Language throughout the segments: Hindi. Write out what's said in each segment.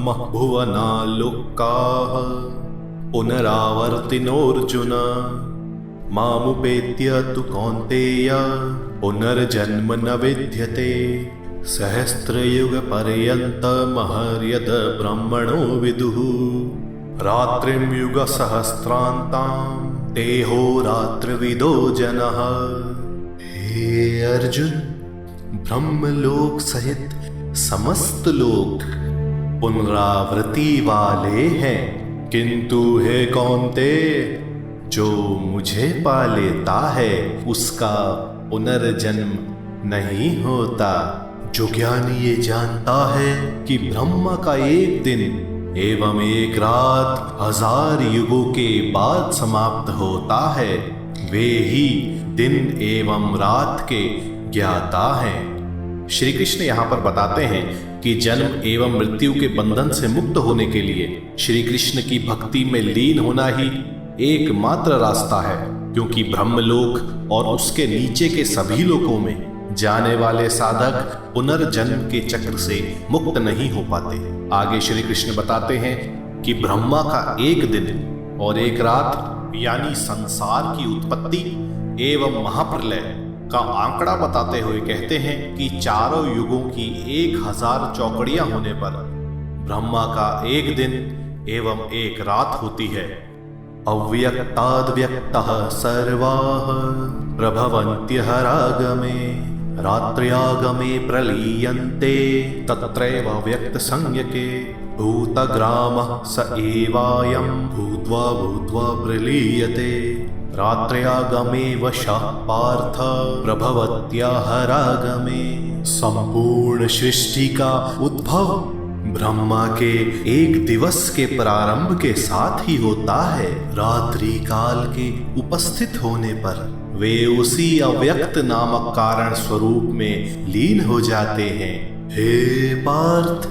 ब्रह्म भुवनालोकाः पुनरावर्तिनोऽर्जुन मामुपेत्य तु कौन्तेय पुनर्जन्म न विद्यते। सहस्रयुगपर्यन्तमहर्यद ब्रह्मणो विदुः रात्रिं युगसहस्रान्तां देहोरात्रविदो जनः। हे अर्जुन, ब्रह्मलोक सहित समस्त लोक पुनरावृत्ति वाले हैं, किंतु हे कौन्तेय, जो मुझे पा लेता है उसका पुनर्जन्म नहीं होता। जो ज्ञानी ये जानता है कि ब्रह्मा का एक दिन एवं एक रात 1000 युगों के बाद समाप्त होता है, वे ही दिन एवं रात के ज्ञाता हैं। श्री कृष्ण यहाँ पर बताते हैं कि जन्म एवं मृत्यु के बंधन से मुक्त होने के लिए श्री कृष्ण की भक्ति में लीन होना ही एकमात्र रास्ता है, क्योंकि ब्रह्मलोक और उसके नीचे के सभी लोकों में जाने वाले साधक पुनर्जन्म के चक्र से मुक्त नहीं हो पाते। आगे श्री कृष्ण बताते हैं कि ब्रह्मा का एक दिन और एक रात यानी संसार की उत्पत्ति एवं महाप्रलय का आंकड़ा बताते हुए कहते हैं कि चारों युगों की 1000 चौकड़ियां होने पर ब्रह्मा का एक दिन एवं एक रात होती है। अव्यक्ताद्व्यक्तः सर्वाः प्रभवन्त्यः रागमे रात्र्यागमे प्रलीयन्ते तत्रैव व्यक्तसंज्ञके भूतग्रामः स एवायं भूत्वा भूत्वा प्रलीयते रात्र्यागमे वशः पार्थ प्रभवत्याः रागमे। संपूर्ण सृष्टि का उद्भव ब्रह्मा के एक दिवस के प्रारंभ के साथ ही होता है। रात्रि काल के उपस्थित होने पर वे उसी अव्यक्त नामक कारण स्वरूप में लीन हो जाते हैं। हे पार्थ,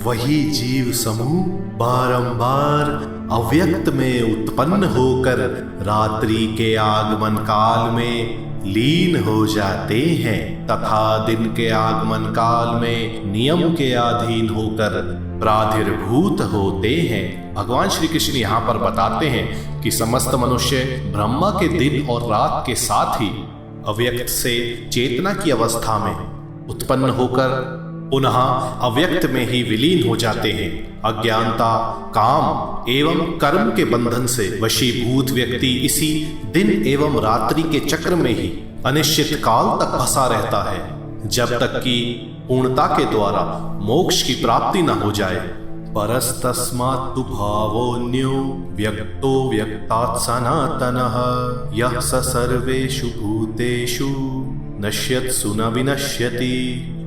वही जीव समूह बारंबार अव्यक्त में उत्पन्न होकर रात्रि के आगमन काल में लीन हो जाते हैं तथा दिन के आगमन काल में नियम के अधीन होकर प्रादुर्भूत होते हैं। भगवान श्री कृष्ण यहाँ पर बताते हैं कि समस्त मनुष्य ब्रह्मा के दिन और रात के साथ ही अव्यक्त से चेतना की अवस्था में उत्पन्न होकर पुनः अव्यक्त में ही विलीन हो जाते हैं। अज्ञानता, काम एवं कर्म के बंधन से वशीभूत व्यक्ति इसी दिन एवं रात्रि के चक्र में ही अनिश्चित काल तक फंसा रहता है, जब तक कि पूर्णता के द्वारा मोक्ष की प्राप्ति न हो जाए। परस्तस्मात् तु भावोऽन्यो व्यक्तो व्यक्तात् सनातनः यः स सर्वेषु भूतेषु नश्यत्सु न विनश्यति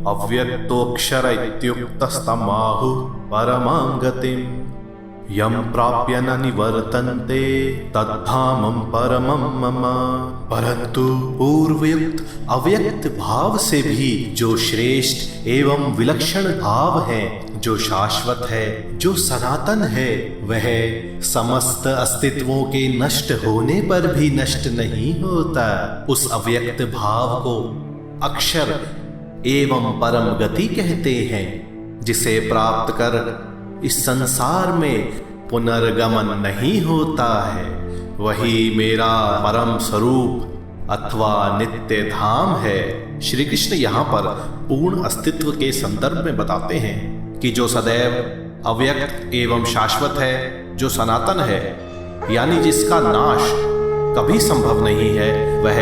अव्यक्तोऽक्षर इत्युक्तस्तमाहुः परमां गतिम् यं प्राप्य न निवर्तन्ते तद्धामं परमं मम। परंतु पूर्वयुक्त अव्यक्त भाव से भी जो श्रेष्ठ एवं विलक्षण भाव है, जो शाश्वत है, जो सनातन है, वह समस्त अस्तित्वों के नष्ट होने पर भी नष्ट नहीं होता। उस अव्यक्त भाव को अक्षर एवं परम गति कहते हैं, जिसे प्राप्त कर इस संसार में पुनर्गमन नहीं होता है। वही मेरा परम स्वरूप अथवा नित्य धाम है। श्री कृष्ण यहाँ पर पूर्ण अस्तित्व के संदर्भ में बताते हैं कि जो सदैव अव्यक्त एवं शाश्वत है, जो सनातन है, यानी जिसका नाश कभी संभव नहीं है, वह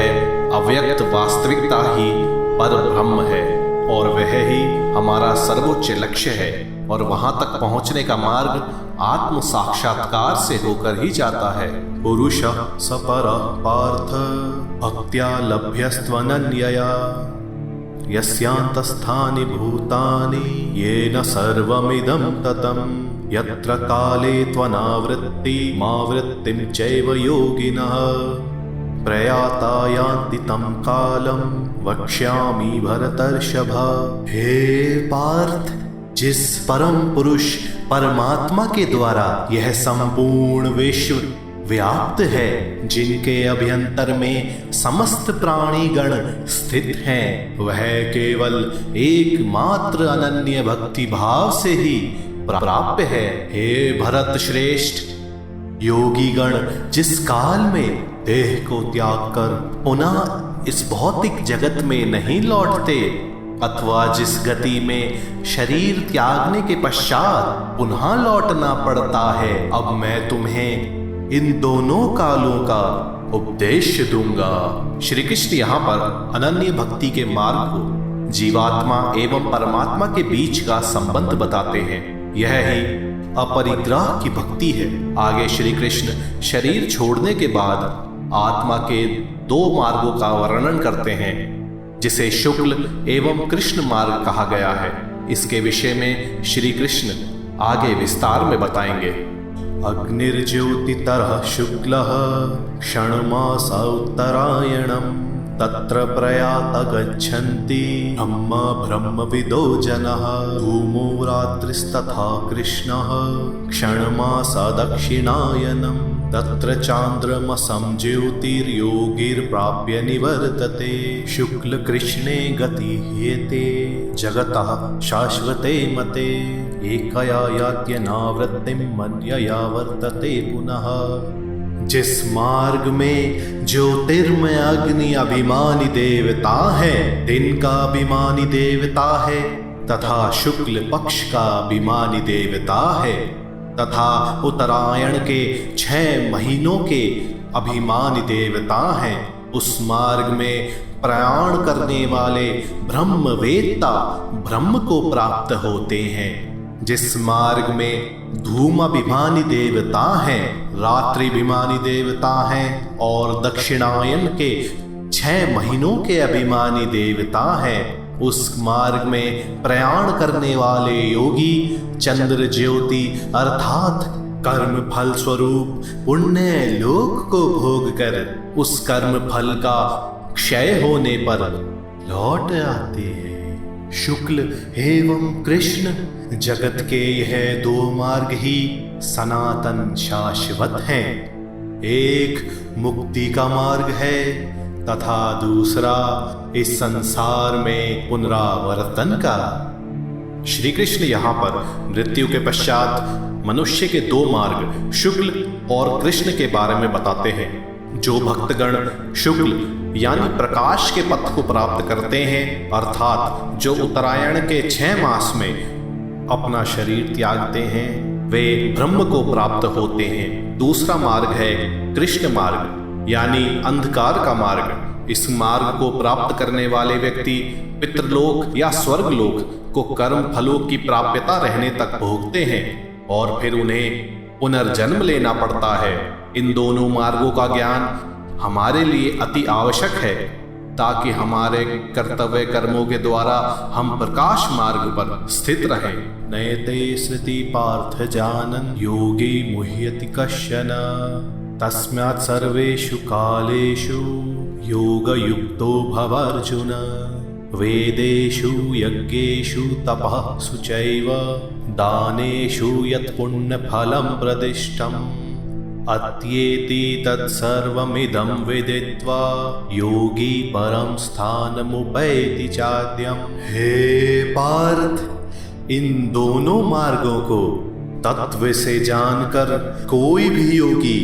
अव्यक्त वास्तविकता ही पर ब्रह्म है और वह ही हमारा सर्वोच्च लक्ष्य है। और वहां तक पहुंचने का मार्ग आत्म साक्षात्कार से होकर ही जाता है। पुरुष सपर पार्थ भक्त्या लभ्यस्त्वनन्यया यस्यान्तस्थानि भूतानि येन सर्वमिदं ततं यत्र काले त्वनावृत्तिमावृत्तिं चैव योगिनः प्रयाता यान्ति तं कालं वक्ष्यामि भरतर्षभ। हे पार्थ, जिस परम पुरुष परमात्मा के द्वारा यह संपूर्ण विश्व व्याप्त है, जिनके अभ्यंतर में समस्त प्राणीगण स्थित हैं, वह केवल एकमात्र अनन्य भक्ति भाव से ही प्राप्य है। हे भरत श्रेष्ठ, योगी गण जिस काल में देह को त्याग कर पुनः इस भौतिक जगत में नहीं लौटते, अथवा जिस गति में शरीर त्यागने के पश्चात पुनः लौटना पड़ता है, अब मैं तुम्हें इन दोनों कालों का उपदेश दूंगा। श्री कृष्ण यहाँ पर अनन्य भक्ति के मार्ग को जीवात्मा एवं परमात्मा के बीच का संबंध बताते हैं। यह ही अपरिग्रह की भक्ति है। आगे श्री कृष्ण शरीर छोड़ने के बाद आत्मा के दो मार्गों का वर्णन करते हैं, जिसे शुक्ल एवं कृष्ण मार्ग कहा गया है। इसके विषय में श्री कृष्ण आगे विस्तार में बताएंगे। अग्निर्ज्योतितरः शुक्लः क्षणमासा उत्तरायणम् तत्र प्रयात गच्छन्ति ब्रह्मविदो जनः। धूमो रात्रिस्तथा कृष्णः क्षणमासा दक्षिणायनम् तत्र चान्द्रमसं ज्योतिर्योगिर्प्राप्य निवर्तते। शुक्ल कृष्णे गति ह्येते जगतः शाश्वते मते। एकया यात्यनावृत्तिं मन्यया वर्तते पुनः। जिस मार्ग में ज्योतिर्मय अग्नि अभिमानी देवता है, दिन का अभिमानी देवता है, तथा शुक्ल पक्ष का अभिमानी देवता है, तथा उत्तरायण के 6 महीनों के अभिमानी देवता हैं, उस मार्ग में प्रयाण करने वाले ब्रह्मवेत्ता ब्रह्म को प्राप्त होते हैं। जिस मार्ग में धूमाभिमानी देवता हैं, रात्रिभिमानी देवता हैं और दक्षिणायन के 6 महीनों के अभिमानी देवता हैं, उस मार्ग में प्रयाण करने वाले योगी चंद्र ज्योति अर्थात कर्म फल स्वरूप पुण्य लोक को भोग कर उस कर्म फल का क्षय होने पर लौट आते हैं। शुक्ल एवं कृष्ण जगत के यह 2 मार्ग ही सनातन शाश्वत हैं। एक मुक्ति का मार्ग है तथा दूसरा इस संसार में पुनरावर्तन का। श्री कृष्ण यहाँ पर मृत्यु के पश्चात मनुष्य के 2 मार्ग शुक्ल और कृष्ण के बारे में बताते हैं। जो भक्तगण शुक्ल यानी प्रकाश के पथ को प्राप्त करते हैं, अर्थात जो उत्तरायण के 6 मास में अपना शरीर त्यागते हैं, वे ब्रह्म को प्राप्त होते हैं। दूसरा मार्ग है कृष्ण मार्ग यानी अंधकार का मार्ग। इस मार्ग को प्राप्त करने वाले व्यक्ति पितृलोक या स्वर्गलोक को कर्म फलों की प्राप्यता रहने तक भोगते हैं और फिर उन्हें पुनर्जन्म लेना पड़ता है। इन दोनों मार्गों का ज्ञान हमारे लिए अति आवश्यक है ताकि हमारे कर्तव्य कर्मों के द्वारा हम प्रकाश मार्ग पर स्थित रहें। नयते श्रुति पार्थ जानन् योगी मुह्यति कश्चन तस्मात् सर्वेषु कालेषु योगयुक्तो भव अर्जुन। वेदेषु यज्ञेषु तपः शुचैव दानेषु यत् पुण्यफलं प्रदिष्टम् अत्येति तत्सर्वमिदं विदित्वा योगी परम स्थानमुपैति चाद्यम्। हे पार्थ, इन दोनों मार्गों को तत्व से जानकर कोई भी योगी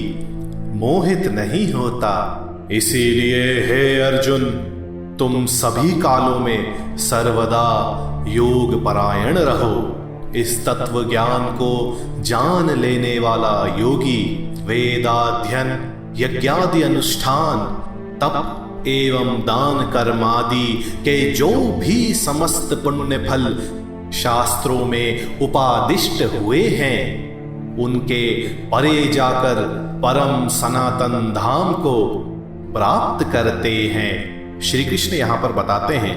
मोहित नहीं होता। इसीलिए हे अर्जुन, तुम सभी कालों में सर्वदा योग परायण रहो। इस तत्व ज्ञान को जान लेने वाला योगी वेदाध्ययन, यज्ञादि अनुष्ठान, तप एवं दान कर्मादि के जो भी समस्त पुण्य फल शास्त्रों में उपादिष्ट हुए हैं, उनके परे जाकर परम सनातन धाम को प्राप्त करते हैं। श्री कृष्ण यहाँ पर बताते हैं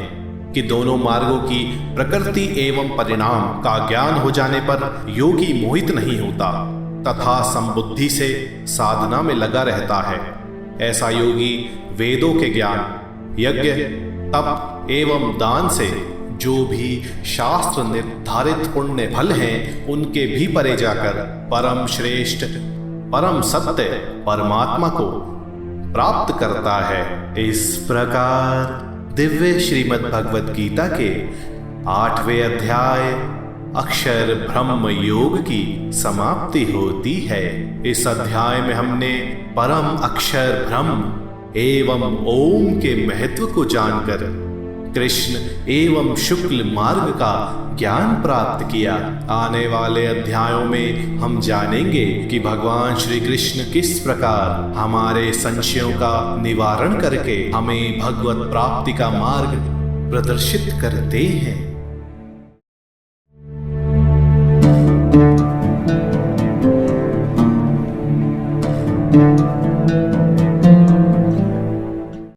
कि दोनों मार्गों की प्रकृति एवं परिणाम का ज्ञान हो जाने पर योगी मोहित नहीं होता तथा संबुद्धि से साधना में लगा रहता है। ऐसा योगी वेदों के ज्ञान, यज्ञ, तप एवं दान से जो भी शास्त्र निर्धारित पुण्य फल हैं, उनके भी परे जाकर परम श्रेष्ठ, परम सत्य परमात्मा को प्राप्त करता है। इस प्रकार दिव्य श्रीमद् भगवत गीता के 8वें अध्याय अक्षर ब्रह्म योग की समाप्ति होती है। इस अध्याय में हमने परम अक्षर ब्रह्म एवं ओम के महत्व को जानकर कृष्ण एवं शुक्ल मार्ग का ज्ञान प्राप्त किया। आने वाले अध्यायों में हम जानेंगे कि भगवान श्री कृष्ण किस प्रकार हमारे संशयों का निवारण करके हमें भगवत प्राप्ति का मार्ग प्रदर्शित करते हैं।